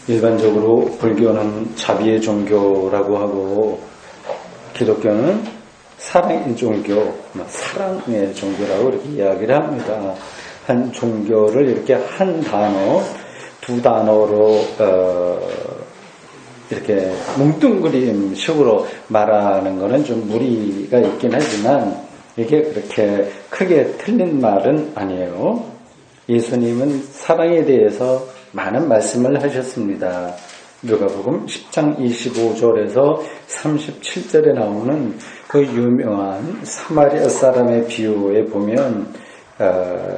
일반적으로 불교는 자비의 종교라고 하고 기독교는 사랑의 종교, 사랑의 종교라고 이렇게 이야기를 합니다. 한 종교를 이렇게 한 단어, 두 단어로 이렇게 뭉뚱그림식으로 말하는 것은 좀 무리가 있긴 하지만 이게 그렇게 크게 틀린 말은 아니에요. 예수님은 사랑에 대해서 많은 말씀을 하셨습니다. 누가복음 10장 25절에서 37절에 나오는 그 유명한 사마리아 사람의 비유에 보면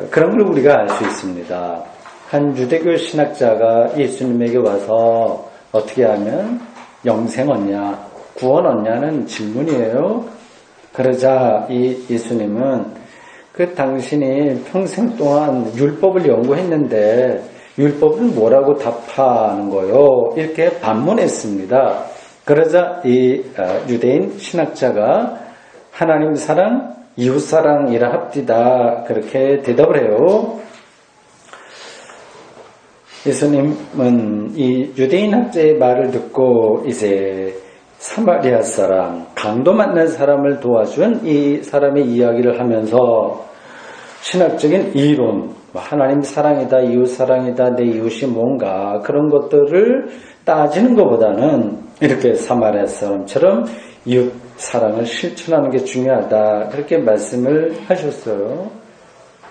그런 걸 우리가 알 수 있습니다. 한 유대교 신학자가 예수님에게 와서 어떻게 하면 영생 얻냐, 구원 얻냐는 질문이에요. 그러자 이 예수님은 그 당신이 평생 동안 율법을 연구했는데 율법은 뭐라고 답하는 거요? 이렇게 반문했습니다. 그러자 이 유대인 신학자가 하나님 사랑, 이웃 사랑이라 합디다 그렇게 대답을 해요. 예수님은 이 유대인 학자의 말을 듣고 이제 사마리아 사람, 강도 만난 사람을 도와준 이 사람의 이야기를 하면서 신학적인 이론, 하나님 사랑이다, 이웃 사랑이다, 내 이웃이 뭔가 그런 것들을 따지는 것보다는 이렇게 사마리아 사람처럼 이웃 사랑을 실천하는 게 중요하다 그렇게 말씀을 하셨어요.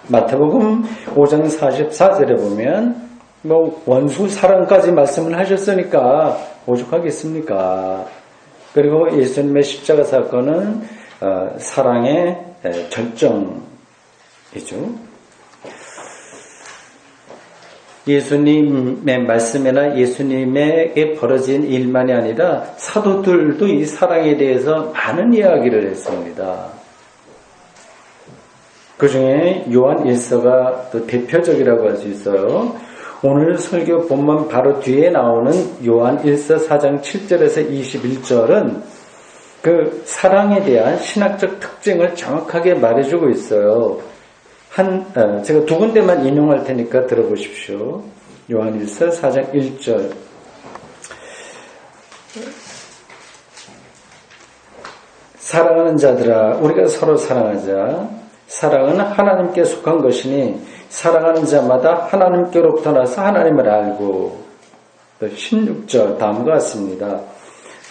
마태복음 5장 44절에 보면 원수 사랑까지 말씀을 하셨으니까 오죽하겠습니까? 그리고 예수님의 십자가 사건은 사랑의 절정이죠. 예수님의 말씀이나 예수님에게 벌어진 일만이 아니라 사도들도 이 사랑에 대해서 많은 이야기를 했습니다. 그 중에 요한 1서가 또 대표적이라고 할 수 있어요. 오늘 설교 본문 바로 뒤에 나오는 요한 1서 4장 7절에서 21절은 그 사랑에 대한 신학적 특징을 정확하게 말해주고 있어요. 제가 두 군데만 인용할 테니까 들어보십시오. 요한 1서 4장 1절. 사랑하는 자들아, 우리가 서로 사랑하자. 사랑은 하나님께 속한 것이니 사랑하는 자마다 하나님께로부터 나서 하나님을 알고. 16절 다음과 같습니다.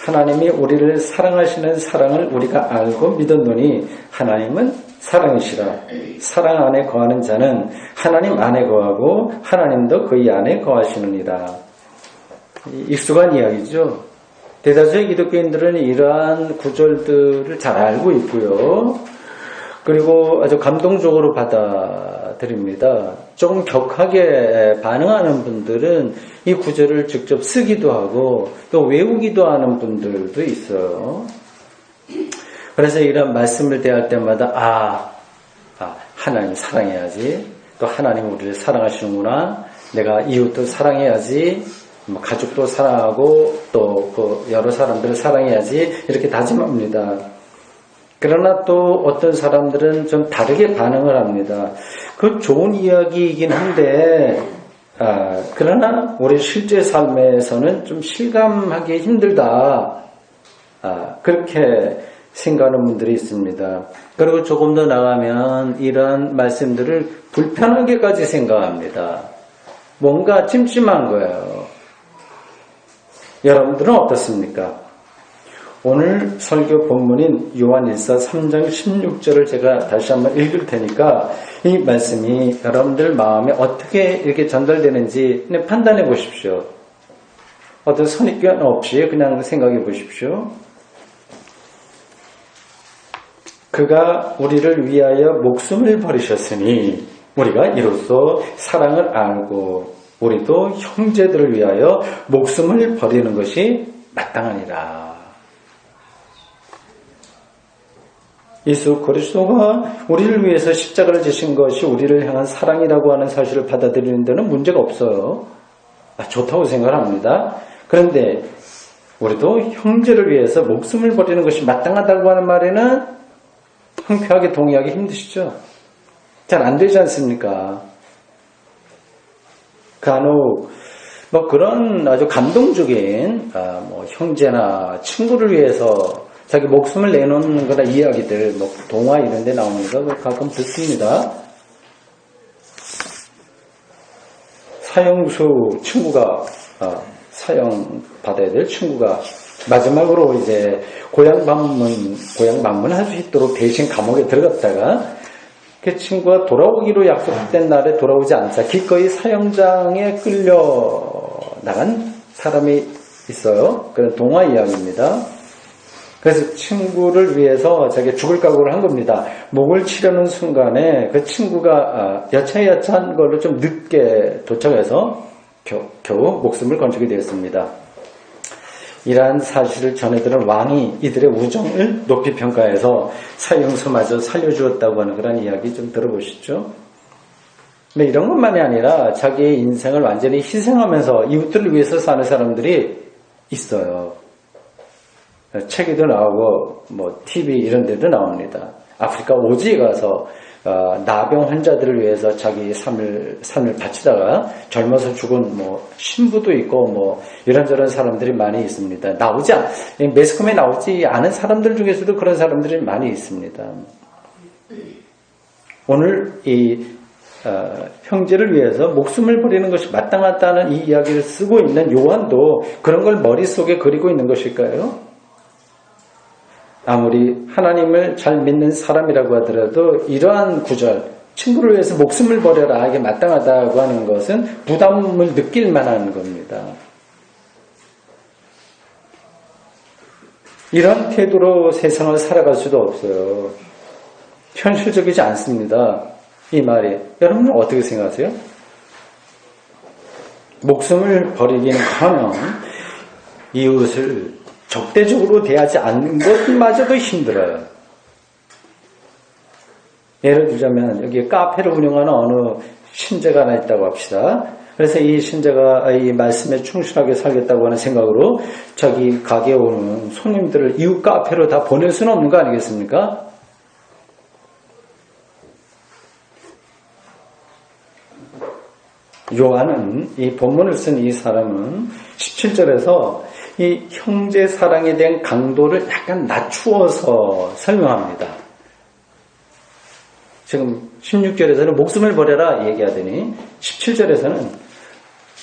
하나님이 우리를 사랑하시는 사랑을 우리가 알고 믿었노니 하나님은 사랑이시라. 사랑 안에 거하는 자는 하나님 안에 거하고 하나님도 그의 안에 거하시느니라. 익숙한 이야기죠. 대다수의 기독교인들은 이러한 구절들을 잘 알고 있고요. 그리고 아주 감동적으로 받아들입니다. 조금 격하게 반응하는 분들은 이 구절을 직접 쓰기도 하고 또 외우기도 하는 분들도 있어요. 그래서 이런 말씀을 대할 때마다 하나님 사랑해야지. 또 하나님 우리를 사랑하시는구나. 내가 이웃도 사랑해야지. 가족도 사랑하고 또 여러 사람들을 사랑해야지. 이렇게 다짐합니다. 그러나 또 어떤 사람들은 좀 다르게 반응을 합니다. 그 좋은 이야기이긴 한데 그러나 우리 실제 삶에서는 좀 실감하기 힘들다. 그렇게 생각하는 분들이 있습니다. 그리고 조금 더 나가면 이런 말씀들을 불편하게까지 생각합니다. 뭔가 찜찜한 거예요. 여러분들은 어떻습니까? 오늘 설교 본문인 요한1서 3장 16절을 제가 다시 한번 읽을 테니까 이 말씀이 여러분들 마음에 어떻게 이렇게 전달되는지 그냥 판단해 보십시오. 어떤 선입견 없이 그냥 생각해 보십시오. 그가 우리를 위하여 목숨을 버리셨으니 우리가 이로써 사랑을 알고 우리도 형제들을 위하여 목숨을 버리는 것이 마땅하니라. 예수 그리스도가 우리를 위해서 십자가를 지신 것이 우리를 향한 사랑이라고 하는 사실을 받아들이는 데는 문제가 없어요. 좋다고 생각합니다. 그런데 우리도 형제를 위해서 목숨을 버리는 것이 마땅하다고 하는 말에는 황폐하게 동의하기 힘드시죠? 잘 안 되지 않습니까? 간혹 뭐 그런 아주 감동적인 뭐 형제나 친구를 위해서 자기 목숨을 내놓는 거나 이야기들, 뭐 동화 이런 데 나오는 거 가끔 듣습니다. 사형수 친구가 사형 받아야 될 친구가 마지막으로 이제 고향 방문할 수 있도록 대신 감옥에 들어갔다가 그 친구가 돌아오기로 약속된 날에 돌아오지 않자 기꺼이 사형장에 끌려 나간 사람이 있어요. 그런 동화 이야기입니다. 그래서 친구를 위해서 자기가 죽을 각오를 한 겁니다. 목을 치려는 순간에 그 친구가 여차여차한 걸로 좀 늦게 도착해서 겨우 목숨을 건지게 되었습니다. 이러한 사실을 전해들은 왕이 이들의 우정을 높이 평가해서 사형수마저 살려주었다고 하는 그런 이야기 좀 들어보시죠. 근데 이런 것만이 아니라 자기의 인생을 완전히 희생하면서 이웃들을 위해서 사는 사람들이 있어요. 책에도 나오고 뭐 TV 이런 데도 나옵니다. 아프리카 오지에 가서 나병 환자들을 위해서 자기 삶을 바치다가 젊어서 죽은 뭐 신부도 있고 뭐 이런저런 사람들이 많이 있습니다. 매스컴에 나오지 않은 사람들 중에서도 그런 사람들이 많이 있습니다. 오늘 이 형제를 위해서 목숨을 버리는 것이 마땅하다는 이 이야기를 쓰고 있는 요한도 그런 걸 머릿속에 그리고 있는 것일까요? 아무리 하나님을 잘 믿는 사람이라고 하더라도 이러한 구절, 친구를 위해서 목숨을 버려라, 이게 마땅하다고 하는 것은 부담을 느낄 만한 겁니다. 이런 태도로 세상을 살아갈 수도 없어요. 현실적이지 않습니다. 이 말이. 여러분은 어떻게 생각하세요? 목숨을 버리기는커녕 이웃을 적대적으로 대하지 않는 것마저도 힘들어요. 예를 들자면 여기 카페를 운영하는 어느 신자가 하나 있다고 합시다. 그래서 이 신자가 이 말씀에 충실하게 살겠다고 하는 생각으로 자기 가게에 오는 손님들을 이웃 카페로 다 보낼 수는 없는 거 아니겠습니까? 요한은 이 본문을 쓴 이 사람은 17절에서 이 형제 사랑에 대한 강도를 약간 낮추어서 설명합니다. 지금 16절에서는 목숨을 버려라 얘기하더니 17절에서는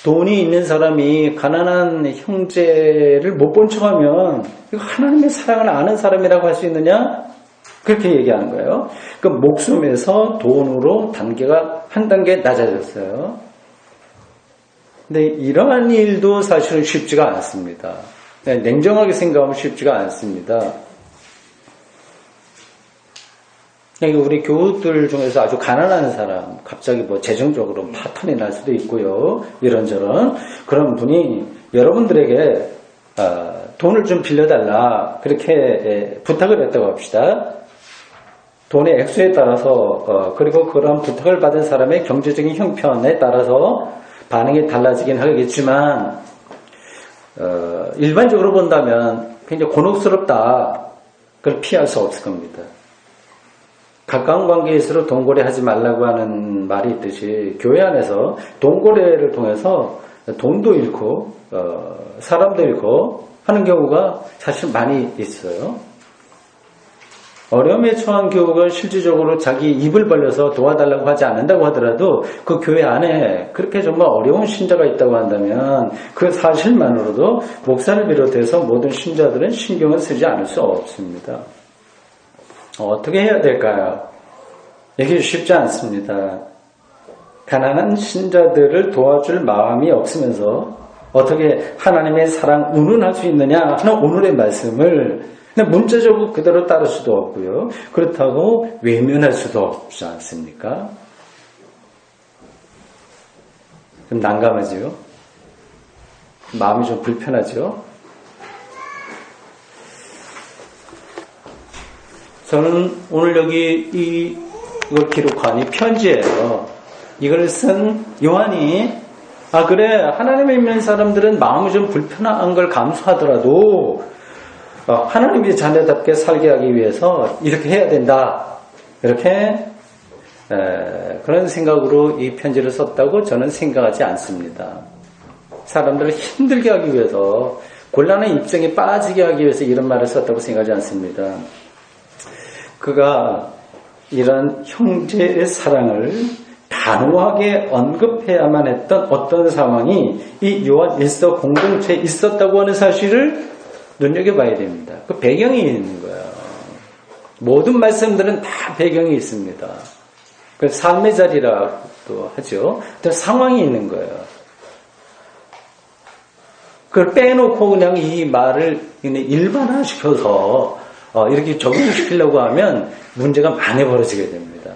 돈이 있는 사람이 가난한 형제를 못 본 척하면 이거 하나님의 사랑을 아는 사람이라고 할 수 있느냐? 그렇게 얘기하는 거예요. 그 목숨에서 돈으로 단계가 한 단계 낮아졌어요. 근데 이러한 일도 사실은 쉽지가 않습니다. 냉정하게 생각하면 쉽지가 않습니다. 우리 교우들 중에서 아주 가난한 사람, 갑자기 뭐 재정적으로 파탄이 날 수도 있고요. 이런저런 그런 분이 여러분들에게 돈을 좀 빌려달라 그렇게 부탁을 했다고 합시다. 돈의 액수에 따라서 그리고 그런 부탁을 받은 사람의 경제적인 형편에 따라서 반응이 달라지긴 하겠지만 일반적으로 본다면 굉장히 곤혹스럽다. 그걸 피할 수 없을 겁니다. 가까운 관계에서 돈거래하지 말라고 하는 말이 있듯이 교회 안에서 돈거래를 통해서 돈도 잃고 사람도 잃고 하는 경우가 사실 많이 있어요. 어려움에 처한 교우가 실질적으로 자기 입을 벌려서 도와달라고 하지 않는다고 하더라도 그 교회 안에 그렇게 정말 어려운 신자가 있다고 한다면 그 사실만으로도 목사를 비롯해서 모든 신자들은 신경을 쓰지 않을 수 없습니다. 어떻게 해야 될까요? 이게 쉽지 않습니다. 가난한 신자들을 도와줄 마음이 없으면서 어떻게 하나님의 사랑 운운할 수 있느냐 하는 오늘의 말씀을 문자적으로 그대로 따를 수도 없고요. 그렇다고 외면할 수도 없지 않습니까? 좀 난감하지요? 마음이 좀 불편하죠? 저는 오늘 여기 이걸 기록한 이 편지예요. 이걸 쓴 요한이 그래 하나님을 믿는 사람들은 마음이 좀 불편한 걸 감수하더라도 하나님의 자녀답게 살게 하기 위해서 이렇게 해야 된다. 이렇게 그런 생각으로 이 편지를 썼다고 저는 생각하지 않습니다. 사람들을 힘들게 하기 위해서, 곤란한 입장에 빠지게 하기 위해서 이런 말을 썼다고 생각하지 않습니다. 그가 이런 형제의 사랑을 단호하게 언급해야만 했던 어떤 상황이 이 요한 1서 공동체에 있었다고 하는 사실을 눈여겨봐야 됩니다. 그 배경이 있는 거예요. 모든 말씀들은 다 배경이 있습니다. 그 삶의 자리라고 하죠. 상황이 있는 거예요. 그걸 빼놓고 그냥 이 말을 일반화시켜서 이렇게 적용시키려고 하면 문제가 많이 벌어지게 됩니다.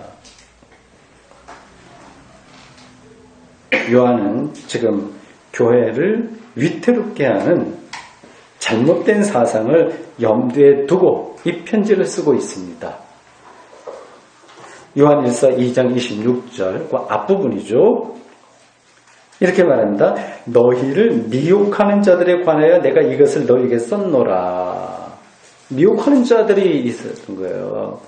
요한은 지금 교회를 위태롭게 하는 잘못된 사상을 염두에 두고 이 편지를 쓰고 있습니다. 요한일서 2장 26절 그 앞부분이죠. 이렇게 말합니다. 너희를 미혹하는 자들에 관하여 내가 이것을 너희에게 썼노라. 미혹하는 자들이 있었던 거예요.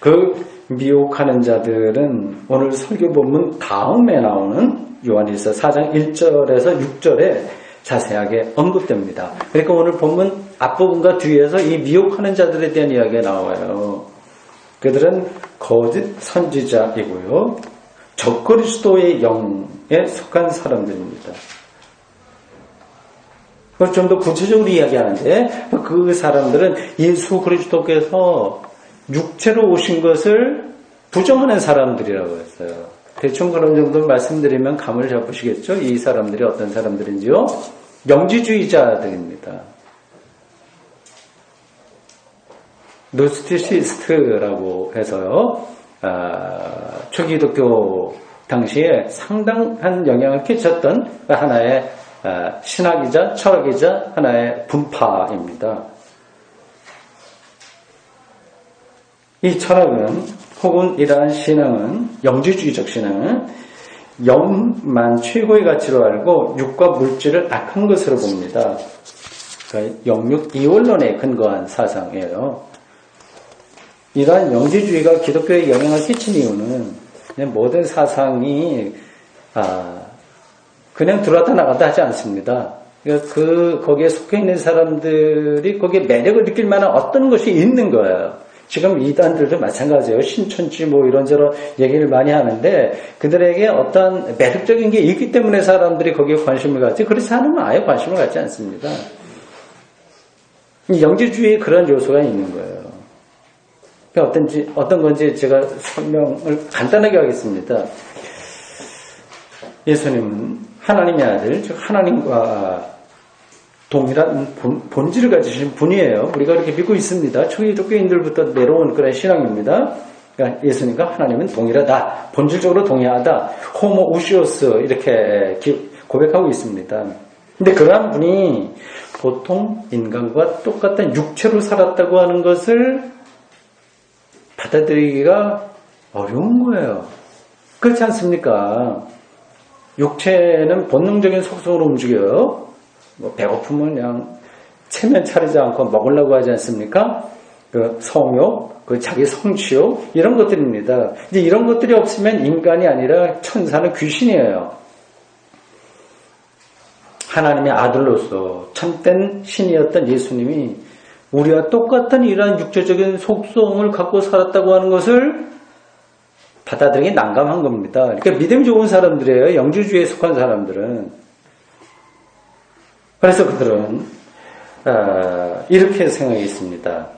그 미혹하는 자들은 오늘 설교 본문 다음에 나오는 요한일서 4장 1절에서 6절에 자세하게 언급됩니다. 그러니까 오늘 본문 앞부분과 뒤에서 이 미혹하는 자들에 대한 이야기가 나와요. 그들은 거짓 선지자이고요. 적그리스도의 영에 속한 사람들입니다. 그걸 좀 더 구체적으로 이야기하는데 그 사람들은 예수 그리스도께서 육체로 오신 것을 부정하는 사람들이라고 했어요. 대충 그런 정도 말씀드리면 감을 잡으시겠죠? 이 사람들이 어떤 사람들인지요? 영지주의자들입니다. 노스티시스트라고 해서요. 초기독교 당시에 상당한 영향을 끼쳤던 하나의 신학이자 철학이자 하나의 분파입니다. 이 철학은 혹은 이러한 신앙은 영지주의적 신앙은 영만 최고의 가치로 알고 육과 물질을 악한 것으로 봅니다. 그러니까 영육 이원론에 근거한 사상이에요. 이러한 영지주의가 기독교에 영향을 끼친 이유는 그냥 모든 사상이 그냥 들어왔다 나갔다 하지 않습니다. 거기에 속해 있는 사람들이 거기에 매력을 느낄 만한 어떤 것이 있는 거예요. 지금 이단들도 마찬가지예요. 신천지 뭐 이런저런 얘기를 많이 하는데 그들에게 어떤 매력적인 게 있기 때문에 사람들이 거기에 관심을 갖지 그렇지 않으면 아예 관심을 갖지 않습니다. 영지주의에 그런 요소가 있는 거예요. 어떤 건지 제가 설명을 간단하게 하겠습니다. 예수님은 하나님의 아들, 즉 하나님과 동일한 본질을 가지신 분이에요. 우리가 그렇게 믿고 있습니다. 초기독교인들부터 내려온 그런 신앙입니다. 그러니까 예수님과 하나님은 동일하다. 본질적으로 동일하다. 호모 우시오스 이렇게 고백하고 있습니다. 근데 그러한 분이 보통 인간과 똑같은 육체로 살았다고 하는 것을 받아들이기가 어려운 거예요. 그렇지 않습니까? 육체는 본능적인 속성으로 움직여요. 뭐 배고프면 그냥 체면 차리지 않고 먹으려고 하지 않습니까? 그 성욕, 그 자기 성취욕 이런 것들입니다. 이제 이런 것들이 없으면 인간이 아니라 천사는 귀신이에요. 하나님의 아들로서 참된 신이었던 예수님이 우리와 똑같은 이러한 육체적인 속성을 갖고 살았다고 하는 것을 받아들이기 난감한 겁니다. 그러니까 믿음이 좋은 사람들이에요. 영지주의에 속한 사람들은. 그래서 그들은 이렇게 생각했습니다.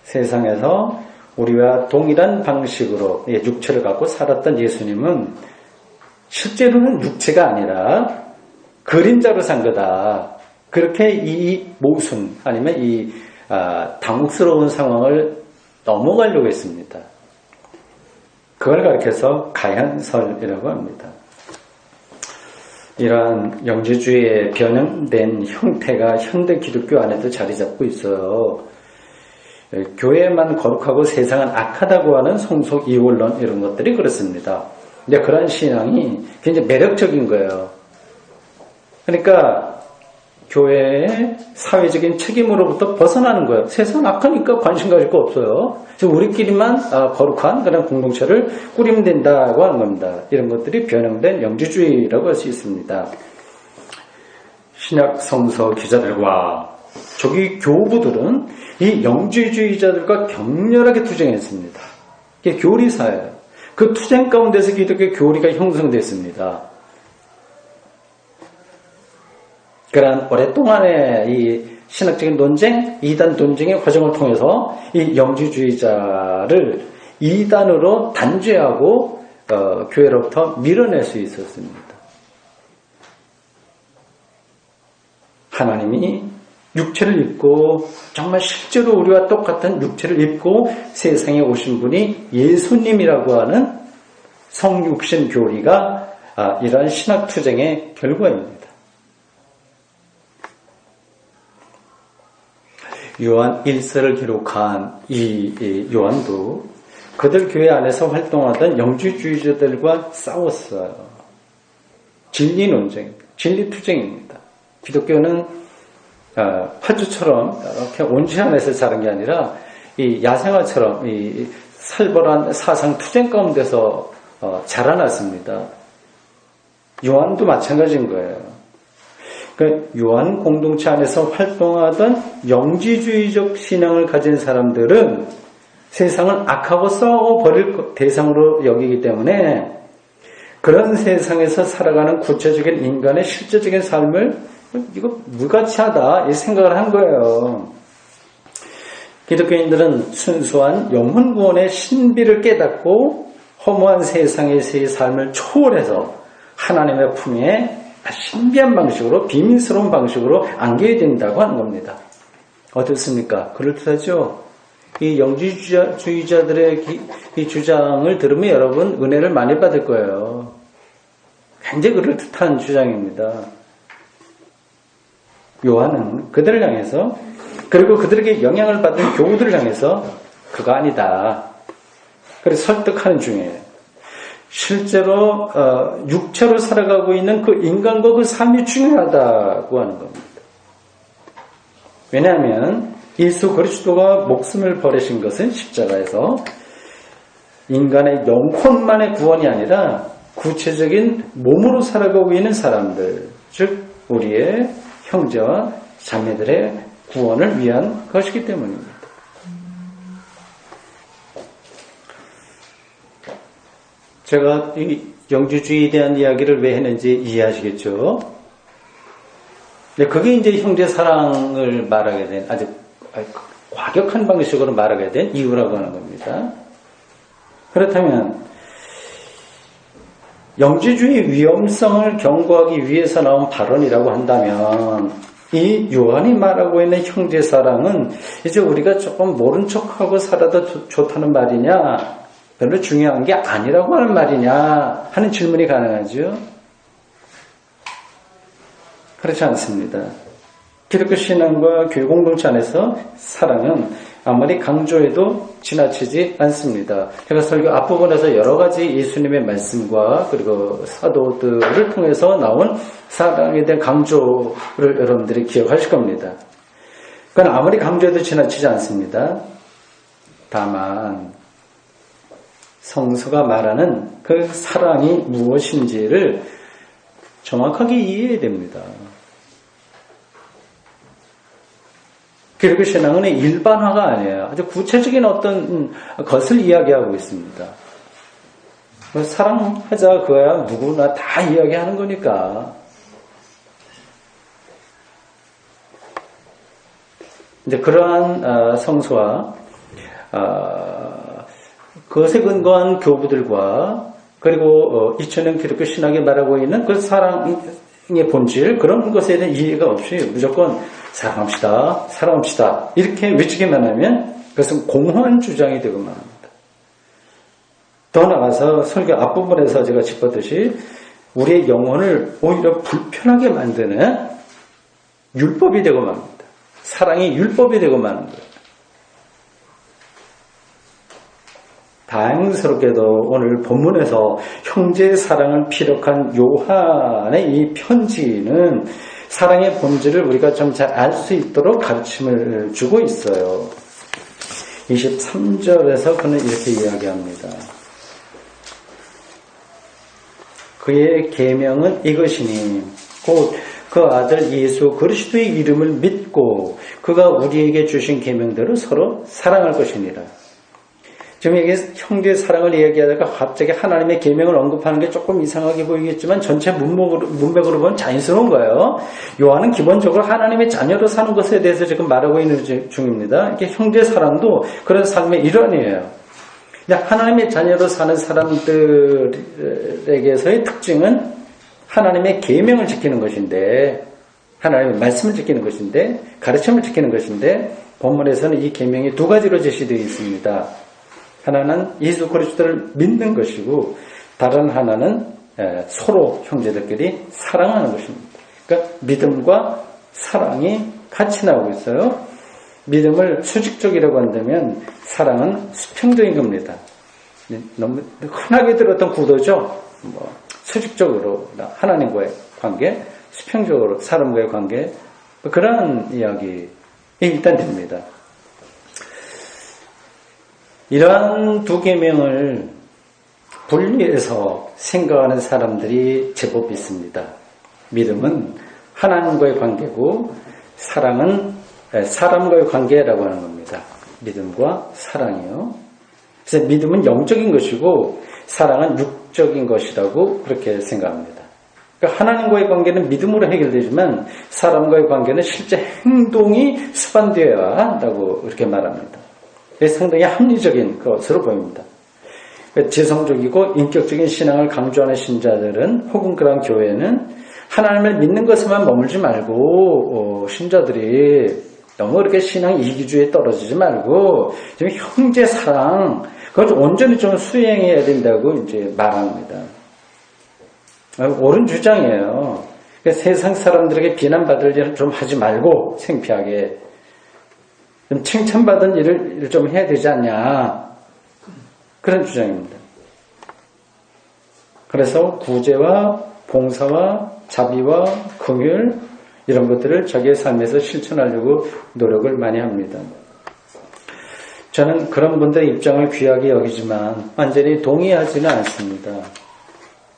세상에서 우리와 동일한 방식으로 육체를 갖고 살았던 예수님은 실제로는 육체가 아니라 그림자로 산 거다. 그렇게 이 모순 아니면 이 당혹스러운 상황을 넘어가려고 했습니다. 그걸 가리켜서 가양설이라고 합니다. 이러한 영지주의의 변형된 형태가 현대 기독교 안에도 자리 잡고 있어요. 교회만 거룩하고 세상은 악하다고 하는 성속 이원론 이런 것들이 그렇습니다. 근데 그런 신앙이 굉장히 매력적인 거예요. 그러니까 교회의 사회적인 책임으로부터 벗어나는 거예요. 세상 악하니까 관심 가질 거 없어요. 그래서 우리끼리만 거룩한 그런 공동체를 꾸리면 된다고 하는 겁니다. 이런 것들이 변형된 영지주의라고 할 수 있습니다. 신약 성서 기자들과 조기 교부들은 이 영지주의자들과 격렬하게 투쟁했습니다. 이게 교리사예요. 그 투쟁 가운데서 기독교 교리가 형성됐습니다. 그러한 오랫동안의 이 신학적인 논쟁, 이단 논쟁의 과정을 통해서 이 영지주의자를 이단으로 단죄하고 교회로부터 밀어낼 수 있었습니다. 하나님이 육체를 입고 정말 실제로 우리와 똑같은 육체를 입고 세상에 오신 분이 예수님이라고 하는 성육신 교리가 이러한 신학투쟁의 결과입니다. 요한 1서를 기록한 이 요한도 그들 교회 안에서 활동하던 영지주의자들과 싸웠어요. 진리 논쟁, 진리 투쟁입니다. 기독교는 화주처럼 이렇게 온실 안에서 자란 게 아니라 이 야생화처럼 이 살벌한 사상 투쟁 가운데서 자라났습니다. 요한도 마찬가지인 거예요. 그 요한 공동체 안에서 활동하던 영지주의적 신앙을 가진 사람들은 세상을 악하고 썩어 버릴 대상으로 여기기 때문에 그런 세상에서 살아가는 구체적인 인간의 실제적인 삶을 이거 무가치하다 이 생각을 한 거예요. 기독교인들은 순수한 영혼 구원의 신비를 깨닫고 허무한 세상에서의 삶을 초월해서 하나님의 품에 신비한 방식으로 비밀스러운 방식으로 안겨야 된다고 하는 겁니다. 어떻습니까? 그럴듯하죠? 이 영지주의자들의 이 주장을 들으면 여러분 은혜를 많이 받을 거예요. 굉장히 그럴듯한 주장입니다. 요한은 그들을 향해서 그리고 그들에게 영향을 받은 교우들을 향해서 그거 아니다. 그래서 설득하는 중이에요. 실제로 육체로 살아가고 있는 그 인간과 그 삶이 중요하다고 하는 겁니다. 왜냐하면 예수 그리스도가 목숨을 버리신 것은 십자가에서 인간의 영혼만의 구원이 아니라 구체적인 몸으로 살아가고 있는 사람들, 즉 우리의 형제와 자매들의 구원을 위한 것이기 때문입니다. 제가 이 영지주의에 대한 이야기를 왜 했는지 이해하시겠죠? 네, 그게 이제 형제 사랑을 말하게 된 아주 과격한 방식으로 말하게 된 이유라고 하는 겁니다. 그렇다면 영지주의 위험성을 경고하기 위해서 나온 발언이라고 한다면 이 요한이 말하고 있는 형제 사랑은 이제 우리가 조금 모른 척하고 살아도 좋다는 말이냐 별로 중요한 게 아니라고 하는 말이냐 하는 질문이 가능하죠. 그렇지 않습니다. 기독교 신앙과 교회 공동체 안에서 사랑은 아무리 강조해도 지나치지 않습니다. 제가 설교 앞부분에서 여러 가지 예수님의 말씀과 그리고 사도들을 통해서 나온 사랑에 대한 강조를 여러분들이 기억하실 겁니다. 그건 아무리 강조해도 지나치지 않습니다. 다만 성서가 말하는 그 사랑이 무엇인지를 정확하게 이해해야 됩니다. 기독교 신앙은 일반화가 아니에요. 아주 구체적인 어떤 것을 이야기하고 있습니다. 사랑하자 그거야 누구나 다 이야기하는 거니까. 이제 그러한 성서와 그것에 근거한 교부들과 그리고 2000년 기독교 신학이 말하고 있는 그 사랑의 본질 그런 것에 대한 이해가 없이 무조건 사랑합시다 이렇게 외치기만 하면 그것은 공허한 주장이 되고 말합니다. 더 나아가서 설교 앞부분에서 제가 짚었듯이 우리의 영혼을 오히려 불편하게 만드는 율법이 되고 말합니다. 사랑이 율법이 되고 마는 거예요. 다행스럽게도 오늘 본문에서 형제의 사랑을 피력한 요한의 이 편지는 사랑의 본질을 우리가 좀 잘 알 수 있도록 가르침을 주고 있어요. 23절에서 그는 이렇게 이야기합니다. 그의 계명은 이것이니 곧 그 아들 예수 그리스도의 이름을 믿고 그가 우리에게 주신 계명대로 서로 사랑할 것이니라. 지금 여기 형제 사랑을 이야기하다가 갑자기 하나님의 계명을 언급하는 게 조금 이상하게 보이겠지만 전체 문맥으로 보면 자연스러운 거예요. 요한은 기본적으로 하나님의 자녀로 사는 것에 대해서 지금 말하고 있는 중입니다. 이게 형제 사랑도 그런 삶의 일환이에요. 하나님의 자녀로 사는 사람들에게서의 특징은 하나님의 계명을 지키는 것인데, 하나님의 말씀을 지키는 것인데, 가르침을 지키는 것인데, 본문에서는 이 계명이 두 가지로 제시되어 있습니다. 하나는 예수 그리스도를 믿는 것이고, 다른 하나는 서로 형제들끼리 사랑하는 것입니다. 그러니까 믿음과 사랑이 같이 나오고 있어요. 믿음을 수직적이라고 한다면 사랑은 수평적인 겁니다. 너무 흔하게 들었던 구도죠. 수직적으로 하나님과의 관계, 수평적으로 사람과의 관계, 그런 이야기 일단 됩니다. 이러한 두 계명을 분리해서 생각하는 사람들이 제법 있습니다. 믿음은 하나님과의 관계고 사랑은 사람과의 관계라고 하는 겁니다. 믿음과 사랑이요. 그래서 믿음은 영적인 것이고 사랑은 육적인 것이라고 그렇게 생각합니다. 그러니까 하나님과의 관계는 믿음으로 해결되지만 사람과의 관계는 실제 행동이 수반되어야 한다고 이렇게 말합니다. 상당히 합리적인 것으로 보입니다. 지성적이고 인격적인 신앙을 강조하는 신자들은 혹은 그런 교회는 하나님을 믿는 것에만 머물지 말고 신자들이 너무 그렇게 신앙 이기주의에 떨어지지 말고 지금 형제 사랑 그걸 온전히 좀 수행해야 된다고 이제 말합니다. 옳은 주장이에요. 그러니까 세상 사람들에게 비난받을 일을 좀 하지 말고 창피하게 좀 칭찬받은 일을 좀 해야 되지 않냐 그런 주장입니다. 그래서 구제와 봉사와 자비와 긍휼 이런 것들을 자기의 삶에서 실천하려고 노력을 많이 합니다. 저는 그런 분들의 입장을 귀하게 여기지만 완전히 동의하지는 않습니다.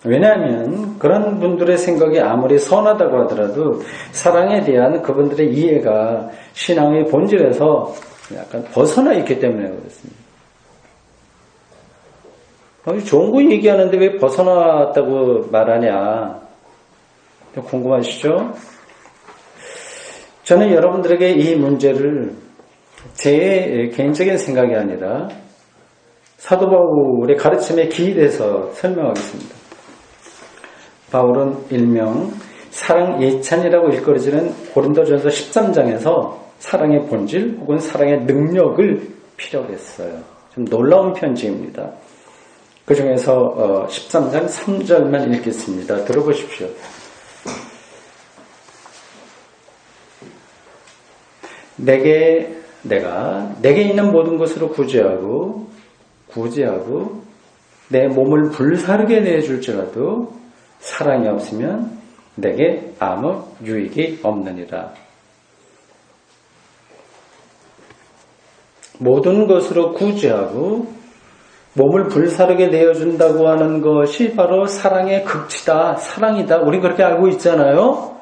왜냐하면 그런 분들의 생각이 아무리 선하다고 하더라도 사랑에 대한 그분들의 이해가 신앙의 본질에서 약간 벗어나 있기 때문에 그렇습니다. 좋은 거 얘기하는데 왜 벗어났다고 말하냐 궁금하시죠? 저는 여러분들에게 이 문제를 제 개인적인 생각이 아니라 사도 바울의 가르침에 기일해서 설명하겠습니다. 바울은 일명 사랑 예찬이라고 일컬어지는 고린도전서 13장에서 사랑의 본질 혹은 사랑의 능력을 필요로 했어요. 좀 놀라운 편지입니다. 그 중에서 13장 3절만 읽겠습니다. 들어보십시오. 내가 내게 있는 모든 것으로 구제하고 내 몸을 불사르게 내줄지라도 사랑이 없으면 내게 아무 유익이 없느니라. 모든 것으로 구제하고 몸을 불사르게 내어준다고 하는 것이 바로 사랑의 극치다, 사랑이다. 우리 그렇게 알고 있잖아요.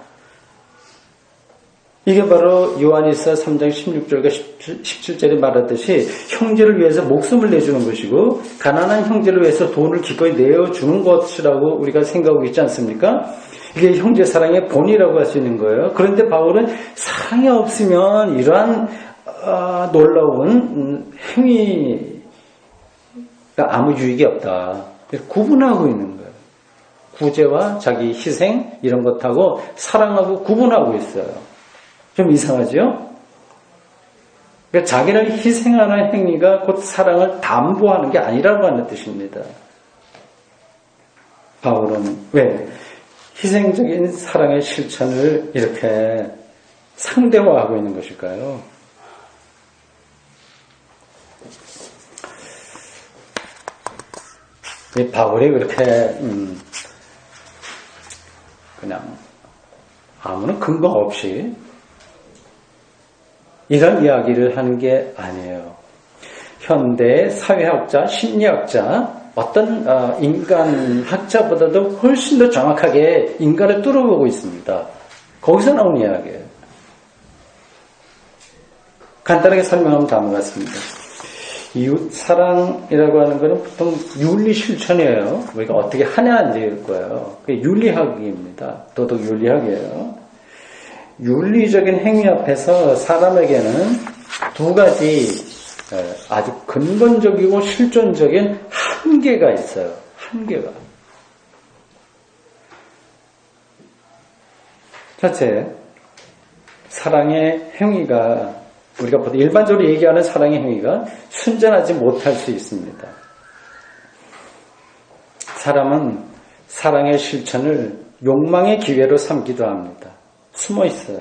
이게 바로 요한일서 3장 16절과 17절에 말하듯이 형제를 위해서 목숨을 내주는 것이고 가난한 형제를 위해서 돈을 기꺼이 내어주는 것이라고 우리가 생각하고 있지 않습니까? 이게 형제 사랑의 본이라고 할 수 있는 거예요. 그런데 바울은 사랑이 없으면 이러한 놀라운 행위가 아무 유익이 없다. 구분하고 있는 거예요. 구제와 자기 희생 이런 것하고 사랑하고 구분하고 있어요. 좀 이상하죠? 그러니까 자기를 희생하는 행위가 곧 사랑을 담보하는 게 아니라고 하는 뜻입니다. 바울은 왜 희생적인 사랑의 실천을 이렇게 상대화하고 있는 것일까요? 이 바울이 그렇게 그냥 아무런 근거 없이 이런 이야기를 하는 게 아니에요. 현대 사회학자, 심리학자, 어떤 인간학자보다도 훨씬 더 정확하게 인간을 뚫어보고 있습니다. 거기서 나온 이야기예요. 간단하게 설명하면 다음과 같습니다. 이웃 사랑이라고 하는 것은 보통 윤리 실천이에요. 우리가 어떻게 하냐 이제 거예요. 그게 윤리학입니다. 도덕 윤리학이에요. 윤리적인 행위 앞에서 사람에게는 두 가지 아주 근본적이고 실존적인 한계가 있어요. 한계가. 첫째, 사랑의 행위가 우리가 보통 일반적으로 얘기하는 사랑의 행위가 순전하지 못할 수 있습니다. 사람은 사랑의 실천을 욕망의 기회로 삼기도 합니다. 숨어 있어요.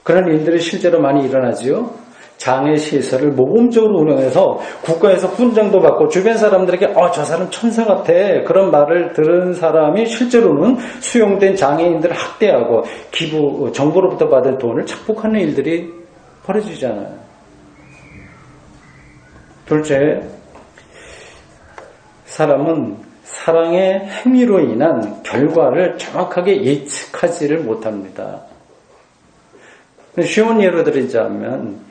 그런 일들이 실제로 많이 일어나지요. 장애시설을 모범적으로 운영해서 국가에서 훈장도 받고 주변 사람들에게 저 사람 천사 같아 그런 말을 들은 사람이 실제로는 수용된 장애인들을 학대하고 기부 정부로부터 받은 돈을 착복하는 일들이 벌어지잖아요. 둘째, 사람은 사랑의 행위로 인한 결과를 정확하게 예측하지를 못합니다. 쉬운 예로 들자면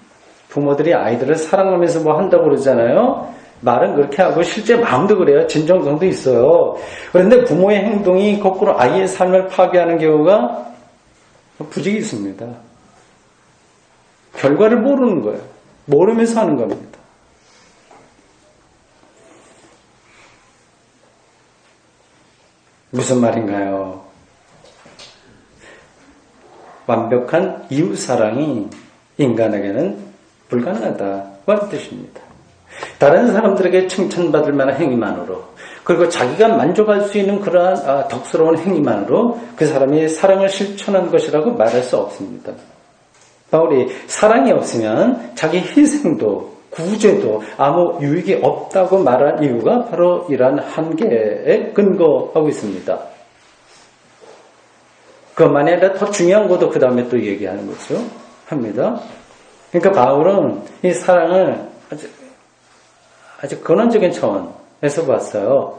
부모들이 아이들을 사랑하면서 뭐 한다고 그러잖아요. 말은 그렇게 하고 실제 마음도 그래요. 진정성도 있어요. 그런데 부모의 행동이 거꾸로 아이의 삶을 파괴하는 경우가 부지기 있습니다. 결과를 모르는 거예요. 모르면서 하는 겁니다. 무슨 말인가요? 완벽한 이웃사랑이 인간에게는 불가능하다고 하는 뜻입니다. 다른 사람들에게 칭찬받을 만한 행위만으로 그리고 자기가 만족할 수 있는 그러한 덕스러운 행위만으로 그 사람이 사랑을 실천한 것이라고 말할 수 없습니다. 바울이 사랑이 없으면 자기 희생도 구제도 아무 유익이 없다고 말한 이유가 바로 이러한 한계에 근거하고 있습니다. 그것만이 아니라 더 중요한 것도 그 다음에 또 얘기하는 거죠. 합니다. 그러니까 바울은 이 사랑을 아주 근원적인 차원에서 봤어요.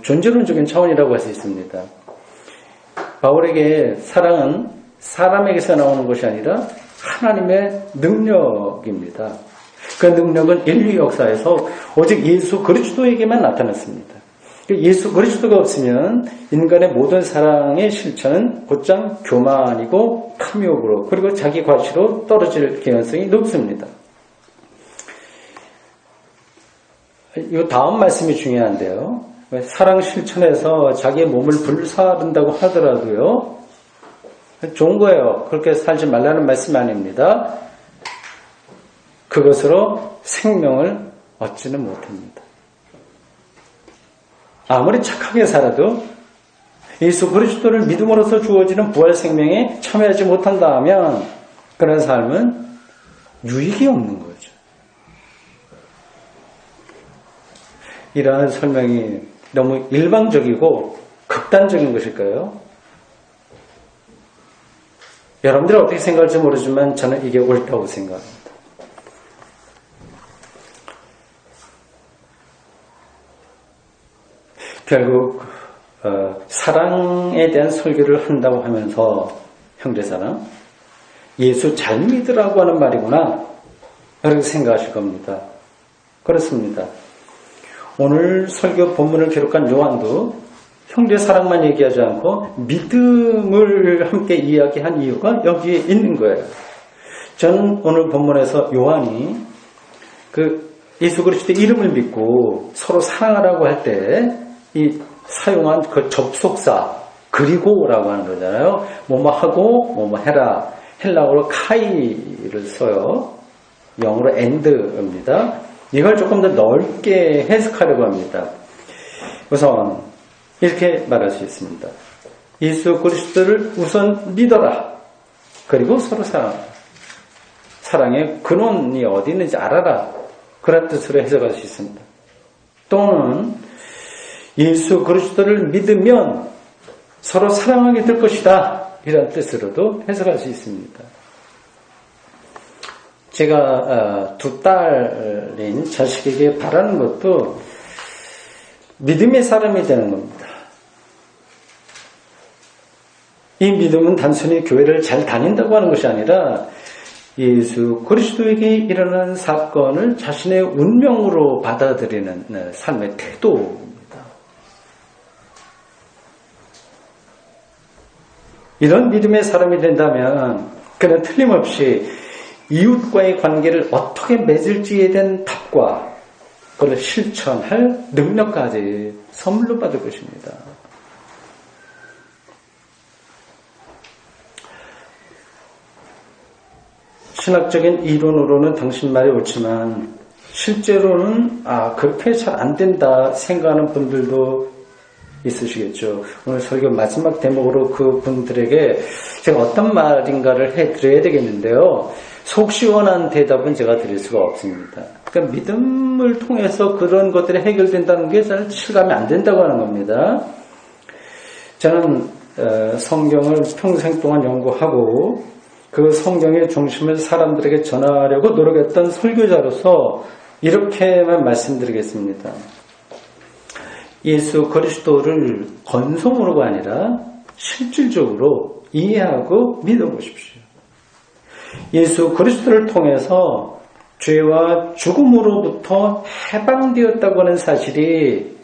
존재론적인 차원이라고 할 수 있습니다. 바울에게 사랑은 사람에게서 나오는 것이 아니라 하나님의 능력입니다. 그 능력은 인류 역사에서 오직 예수 그리스도에게만 나타났습니다. 예수 그리스도가 없으면 인간의 모든 사랑의 실천은 곧장 교만이고 탐욕으로 그리고 자기 과시로 떨어질 개연성이 높습니다. 이 다음 말씀이 중요한데요. 사랑 실천에서 자기의 몸을 불사른다고 하더라도요. 좋은 거예요. 그렇게 살지 말라는 말씀이 아닙니다. 그것으로 생명을 얻지는 못합니다. 아무리 착하게 살아도 예수 그리스도를 믿음으로써 주어지는 부활 생명에 참여하지 못한다 하면 그런 삶은 유익이 없는 거죠. 이러한 설명이 너무 일방적이고 극단적인 것일까요? 여러분들이 어떻게 생각할지 모르지만 저는 이게 옳다고 생각합니다. 결국 사랑에 대한 설교를 한다고 하면서 형제사랑 예수 잘 믿으라고 하는 말이구나 그렇게 생각하실 겁니다. 그렇습니다. 오늘 설교 본문을 기록한 요한도 형제사랑만 얘기하지 않고 믿음을 함께 이야기한 이유가 여기에 있는 거예요. 저는 오늘 본문에서 요한이 예수 그리스도의 이름을 믿고 서로 사랑하라고 할 때 이 사용한 그 접속사 그리고라고 하는 거잖아요. 뭐뭐 하고 뭐뭐 해라. 헬라어로 카이를 써요. 영어로 and입니다. 이걸 조금 더 넓게 해석하려고 합니다. 우선 이렇게 말할 수 있습니다. 예수 그리스도를 우선 믿어라. 그리고 서로 사랑하라. 사랑의 근원이 어디 있는지 알아라. 그런 뜻으로 해석할 수 있습니다. 또는 예수 그리스도를 믿으면 서로 사랑하게 될 것이다. 이런 뜻으로도 해석할 수 있습니다. 제가 두 딸인 자식에게 바라는 것도 믿음의 사람이 되는 겁니다. 이 믿음은 단순히 교회를 잘 다닌다고 하는 것이 아니라 예수 그리스도에게 일어나는 사건을 자신의 운명으로 받아들이는 삶의 태도입니다. 이런 믿음의 사람이 된다면 그는 틀림없이 이웃과의 관계를 어떻게 맺을지에 대한 답과 그걸 실천할 능력까지 선물로 받을 것입니다. 신학적인 이론으로는 당신 말이 옳지만 실제로는 그렇게 잘 안 된다 생각하는 분들도 있으시겠죠. 오늘 설교 마지막 대목으로 그분들에게 제가 어떤 말인가를 해드려야 되겠는데요. 속 시원한 대답은 제가 드릴 수가 없습니다. 그러니까 믿음을 통해서 그런 것들이 해결된다는 게 잘 실감이 안 된다고 하는 겁니다. 저는 성경을 평생 동안 연구하고 그 성경의 중심을 사람들에게 전하려고 노력했던 설교자로서 이렇게만 말씀드리겠습니다. 예수 그리스도를 건성으로가 아니라 실질적으로 이해하고 믿어보십시오. 예수 그리스도를 통해서 죄와 죽음으로부터 해방되었다고 하는 사실이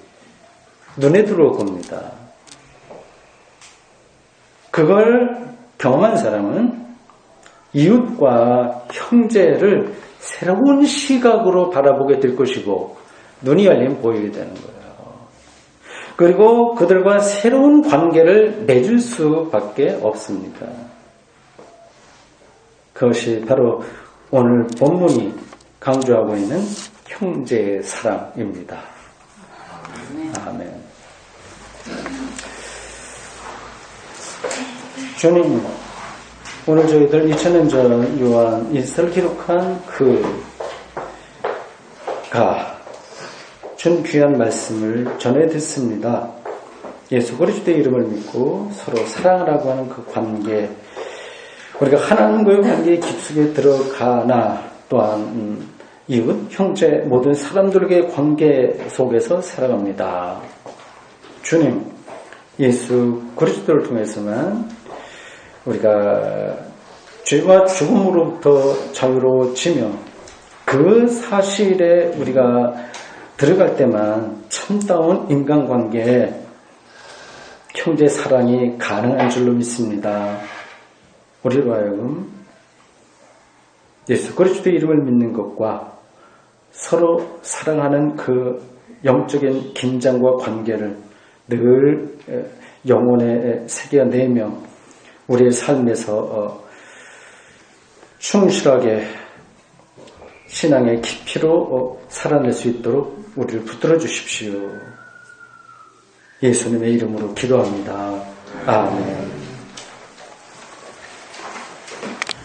눈에 들어올 겁니다. 그걸 경험한 사람은 이웃과 형제를 새로운 시각으로 바라보게 될 것이고 눈이 열리면 보이게 되는 거예요. 그리고 그들과 새로운 관계를 맺을 수밖에 없습니다. 그것이 바로 오늘 본문이 강조하고 있는 형제의 사랑입니다. 아멘. 주님, 오늘 저희들 2000년 전 요한 일서를 기록한 그가 준 귀한 말씀을 전해 듣습니다. 예수 그리스도의 이름을 믿고 서로 사랑을 하고 하는 그 관계, 우리가 하나님과의 관계에 깊숙이 들어가나 또한 이웃, 형제, 모든 사람들과의 관계 속에서 살아갑니다. 주님, 예수 그리스도를 통해서만 우리가 죄와 죽음으로부터 자유로워지며 그 사실에 우리가 들어갈 때만 참다운 인간관계에 형제 사랑이 가능한 줄로 믿습니다. 우리로 하여금 예수 그리스도의 이름을 믿는 것과 서로 사랑하는 그 영적인 긴장과 관계를 늘 영혼에 새겨내며 우리의 삶에서 충실하게 신앙의 깊이로 살아낼 수 있도록 우리를 붙들어 주십시오. 예수님의 이름으로 기도합니다. 아멘.